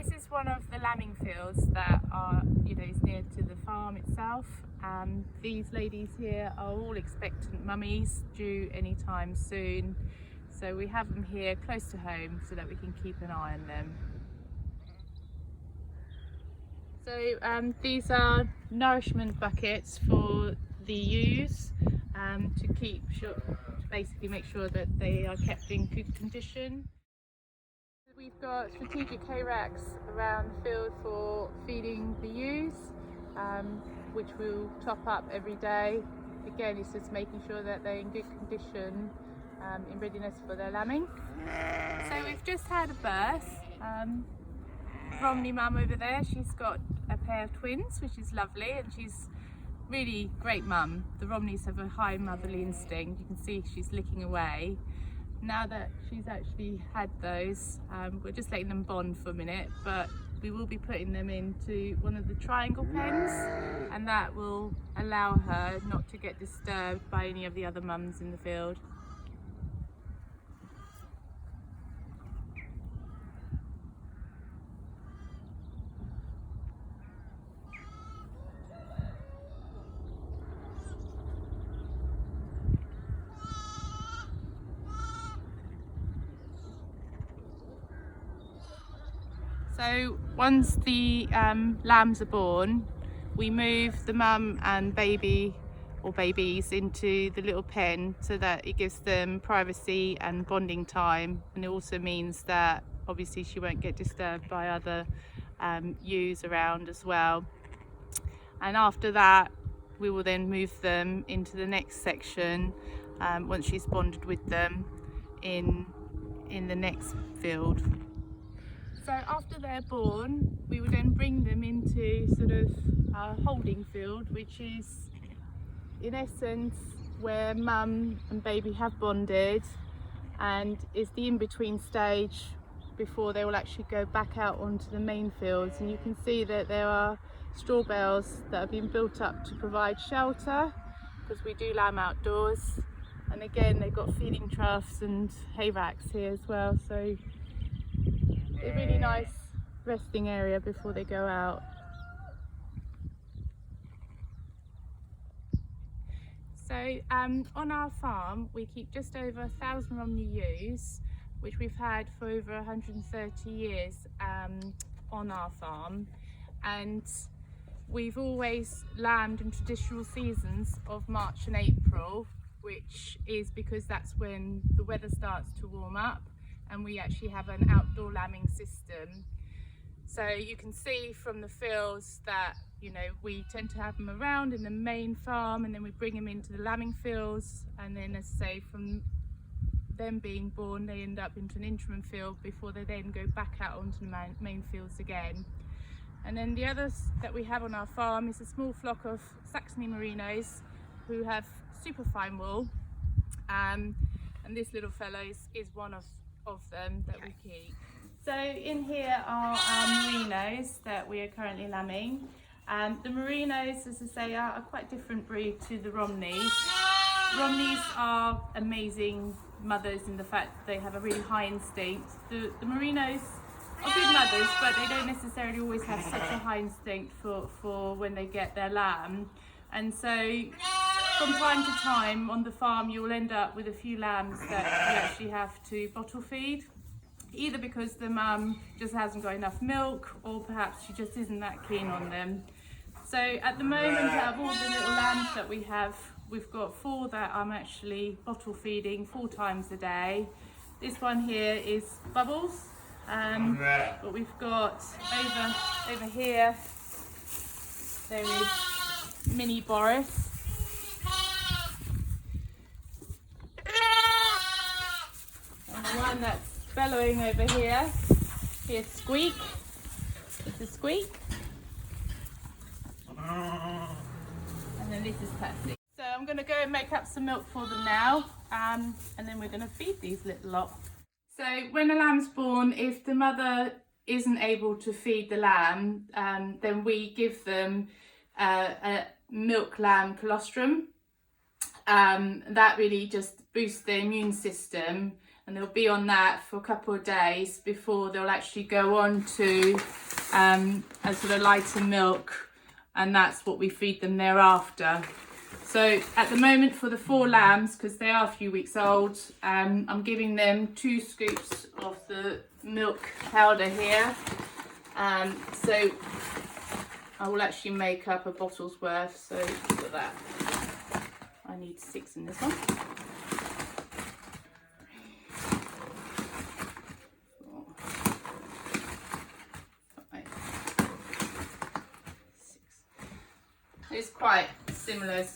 this is one of the lambing fields that are, is near to the farm itself. These ladies here are all expectant mummies due anytime soon. So we have them here close to home so that we can keep an eye on them. So these are nourishment buckets for the ewes to basically make sure that they are kept in good condition. We've got strategic hay racks around the field for feeding the ewes, which we'll top up every day. Again, it's just making sure that they're in good condition, in readiness for their lambing. So we've just had a birth. Romney mum over there, she's got a pair of twins, which is lovely, and she's really great mum. The Romneys have a high motherly instinct. You can see she's licking away. Now that she's actually had those, we're just letting them bond for a minute, but we will be putting them into one of the triangle pens, and that will allow her not to get disturbed by any of the other mums in the field. So once the lambs are born, we move the mum and baby or babies into the little pen so that it gives them privacy and bonding time, and it also means that obviously she won't get disturbed by other ewes around as well. And after that we will then move them into the next section once she's bonded with them in the next field. So after they're born, we will then bring them into sort of a holding field, which is in essence where mum and baby have bonded, and is the in-between stage before they will actually go back out onto the main fields. And you can see that there are straw bales that have been built up to provide shelter, because we do lamb outdoors. And again, they've got feeding troughs and hay racks here as well, so a really nice resting area before they go out. So on our farm we keep just over 1,000 Romney ewes, which we've had for over 130 years on our farm, and we've always lambed in traditional seasons of March and April, which is because that's when the weather starts to warm up and we actually have an outdoor lambing system. So you can see from the fields that we tend to have them around in the main farm, and then we bring them into the lambing fields, and then, as I say, from them being born they end up into an interim field before they then go back out onto the main fields again. And then the others that we have on our farm is a small flock of Saxony Merinos who have super fine wool, and this little fellow is one of them that we keep. So in here are our Merinos that we are currently lambing. The Merinos, as I say, are a quite different breed to the Romneys. Romneys are amazing mothers in the fact that they have a really high instinct. The Merinos are good mothers, but they don't necessarily always have such a high instinct for when they get their lamb. And so from time to time on the farm you'll end up with a few lambs that you actually have to bottle feed, either because the mum just hasn't got enough milk, or perhaps she just isn't that keen on them. So at the moment, out of all the little lambs that we have, we've got 4 that I'm actually bottle feeding 4 times a day. This one here is Bubbles, but we've got over here there is Mini Boris. And the one that's bellowing over here, here's Squeak. This is Squeak. And then this is Patsy. So I'm going to go and make up some milk for them now, and then we're going to feed these little lot. So when a lamb's born, if the mother isn't able to feed the lamb, then we give them a milk lamb colostrum. That really just boosts their immune system and they'll be on that for a couple of days before they'll actually go on to a sort of lighter milk, and that's what we feed them thereafter. So at the moment for the 4 lambs, because they are a few weeks old, I'm giving them 2 scoops of the milk powder here. So I will actually make up a bottle's worth, so look at that. I need 6 in this one. 4, 5, 6. It's quite similar to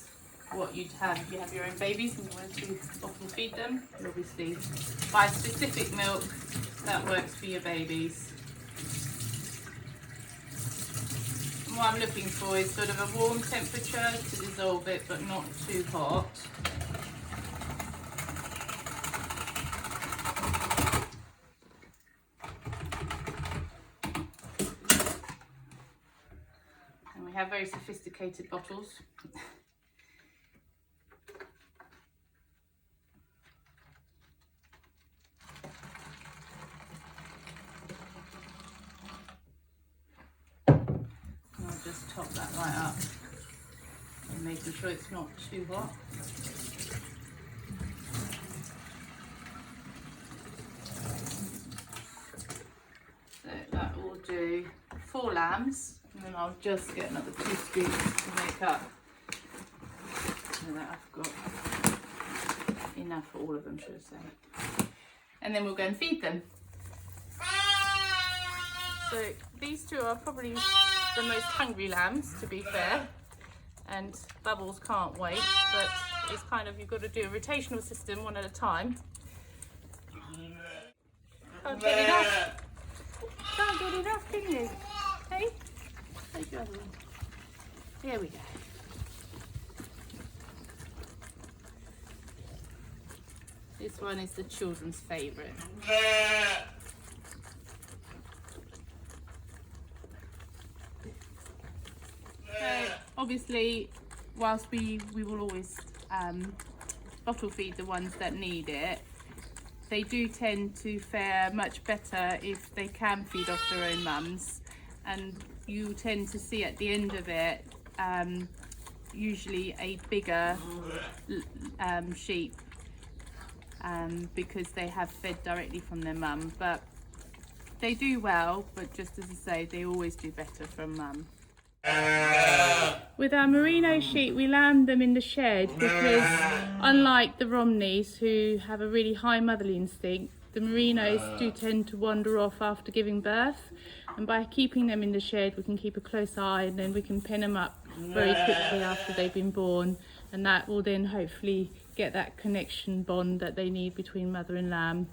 what you'd have if you have your own babies and you want to bottle feed them. You obviously buy specific milk that works for your babies. And what I'm looking for is sort of a warm temperature to dissolve it, but not too hot. And we have very sophisticated bottles. Just top that right up and making sure it's not too hot. So that will do 4 lambs, and then I'll just get another 2 scoops to make up so that I've got enough for all of them, should I say. And then we'll go and feed them. So these 2 are probably the most hungry lambs, to be fair, and Bubbles can't wait, but it's kind of, you've got to do a rotational system one at a time. Can't get enough. Can't get enough, can you? Hey? Take your other one. There we go. This one is the children's favourite. Obviously, whilst we will always bottle feed the ones that need it, they do tend to fare much better if they can feed off their own mums, and you tend to see at the end of it usually a bigger sheep because they have fed directly from their mum. But they do well, but just as I say, they always do better from mum. With our merino sheep, we lamb them in the shed because, unlike the Romneys, who have a really high motherly instinct, the merinos do tend to wander off after giving birth, and by keeping them in the shed we can keep a close eye, and then we can pen them up very quickly after they've been born, and that will then hopefully get that connection bond that they need between mother and lamb.